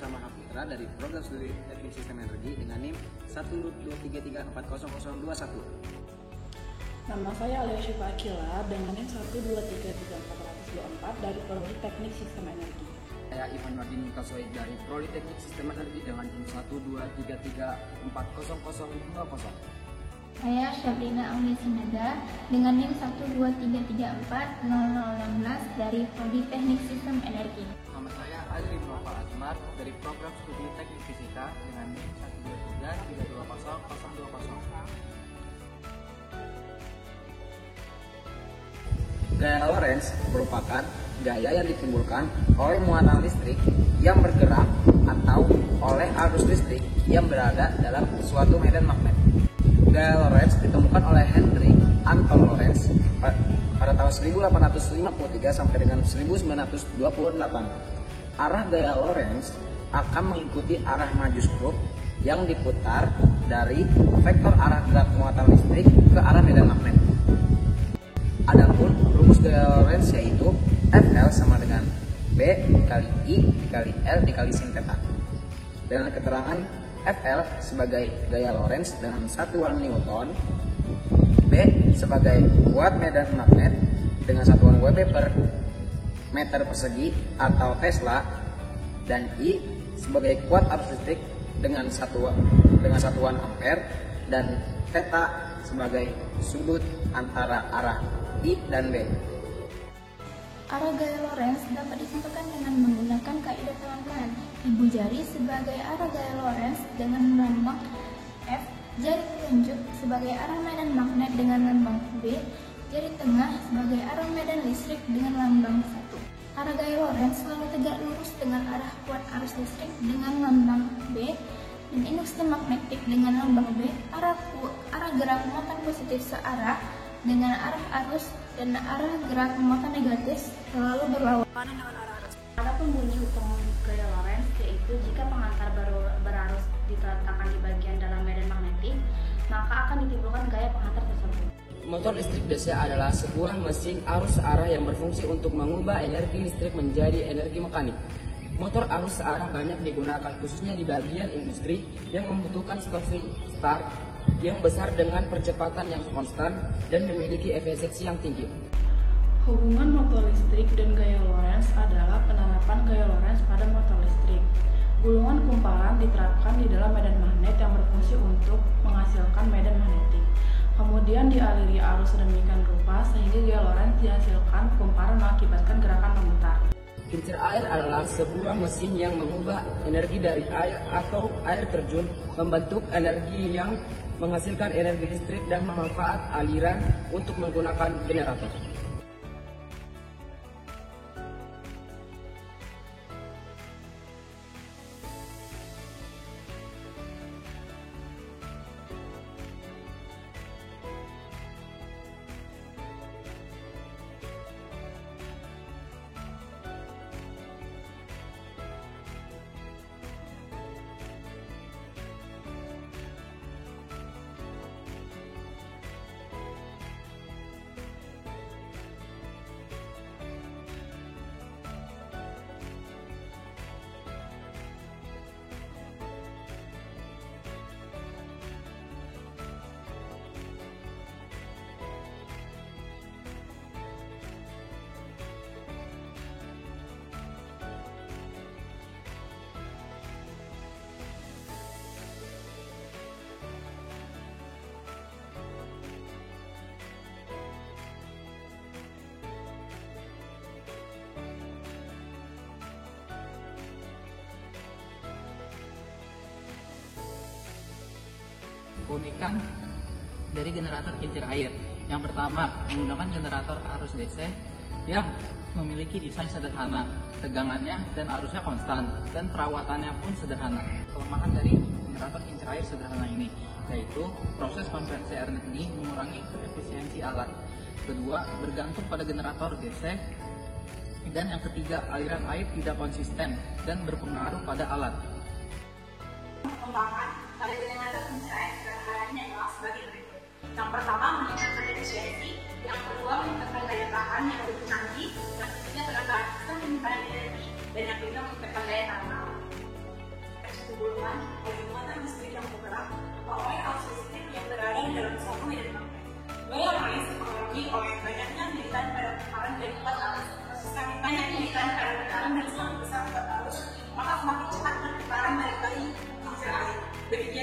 bersama Hafitra dari Program Studi Teknik Sistem Energi dengan NIM 123340021. Nama saya Alia Syifa Akila dengan NIM 1233424 dari Prodi Teknik Sistem Energi. Saya Ivan Martin Mutasoid dari Prodi Teknik Sistem Energi dengan NIM 123340020. Saya Syabrina Aulia Sinaga dengan NIM 123340016 dari Prodi Teknik Sistem Energi. Nama saya Adri Muhammad Azmar dari Program Studi Teknik Fisika dengan NIM 123320020. Gaya Lorentz merupakan gaya yang ditimbulkan oleh muatan listrik yang bergerak atau oleh arus listrik yang berada dalam suatu medan magnet. Gaya Lorentz ditemukan oleh Hendrik Anton Lorentz pada tahun 1853 sampai dengan 1928. Arah gaya Lorentz akan mengikuti arah maju skrup yang diputar dari vektor arah gerak muatan listrik ke arah medan magnet. Adapun rumus gaya Lorentz yaitu FL sama dengan B dikali I dikali L dikali sin theta. Dengan keterangan FL sebagai gaya Lorentz dengan satuan Newton, B sebagai kuat medan magnet dengan satuan Wb per meter persegi atau Tesla, dan I sebagai kuat arus listrik dengan satuan ampere, dan theta sebagai sudut antara arah I dan B. Arah gaya Lorentz dapat ditentukan dengan menggunakan kaidah tangan. Ibu jari sebagai arah gaya Lorentz dengan lambang F, jari telunjuk sebagai arah medan magnet dengan lambang B, jari tengah sebagai arah medan listrik dengan lambang 1. Arah gaya Lorentz selalu tegak lurus dengan arah kuat arus listrik dengan lambang B, dan induksi magnetik dengan lambang B. Arah gerak muatan positif searah dengan arah arus, dan arah gerak muatan negatif selalu berlawanan dengan arah arus. Adapun bunyi hukum gaya Lorentz yaitu jika pengantar berarus diletakkan di bagian dalam medan magnetik, maka akan ditimbulkan gaya pengantar tersebut. Motor listrik DC adalah sebuah mesin arus searah yang berfungsi untuk mengubah energi listrik menjadi energi mekanik. Motor arus searah banyak digunakan khususnya di bagian industri yang membutuhkan stop start yang besar dengan percepatan yang konstan dan memiliki efisiensi yang tinggi. Hubungan motor listrik dan gaya Lorentz adalah penerapan gaya Lorentz pada motor listrik. Gulungan kumparan diterapkan di dalam medan magnet yang berfungsi untuk menghasilkan medan magnetik. Kemudian dialiri arus sedemikian rupa sehingga gaya Lorentz dihasilkan kumparan mengakibatkan gerakan memutar. Kincir air adalah sebuah mesin yang mengubah energi dari air atau air terjun membentuk energi yang menghasilkan energi listrik dan memanfaat aliran untuk menggunakan generator. Keunikan dari generator kincir air. Yang pertama, menggunakan generator arus DC yang memiliki desain sederhana, tegangannya dan arusnya konstan, dan perawatannya pun sederhana. Kelemahan dari generator kincir air sederhana ini yaitu proses konversi energi mengurangi efisiensi alat. Kedua, bergantung pada generator DC. Dan yang ketiga, aliran air tidak konsisten dan berpengaruh pada alat. Pengembangan pada generator kincir air sederhananya adalah sebagai berikut. Yang pertama, meningkatkan efisiensi. Yang kedua, meningkatkan daya tahan yang lebih canggih. Yang ketiga, tenaga sistem penyimpanan energi. Dan yang kelima, meningkatkan daya tahan alat. dikumpulkan oleh muatan listrik yang bergerak atau oleh arus listrik yang berada dalam suatu medan magnet. Gaya Lorentz dipengaruhi oleh banyaknya militan pada tekanan dari kuat arus. Semakin militan pada tekanan dan semakin besar kuat arus, maka semakin cepat perputaran dari bayi kincir air. Demikian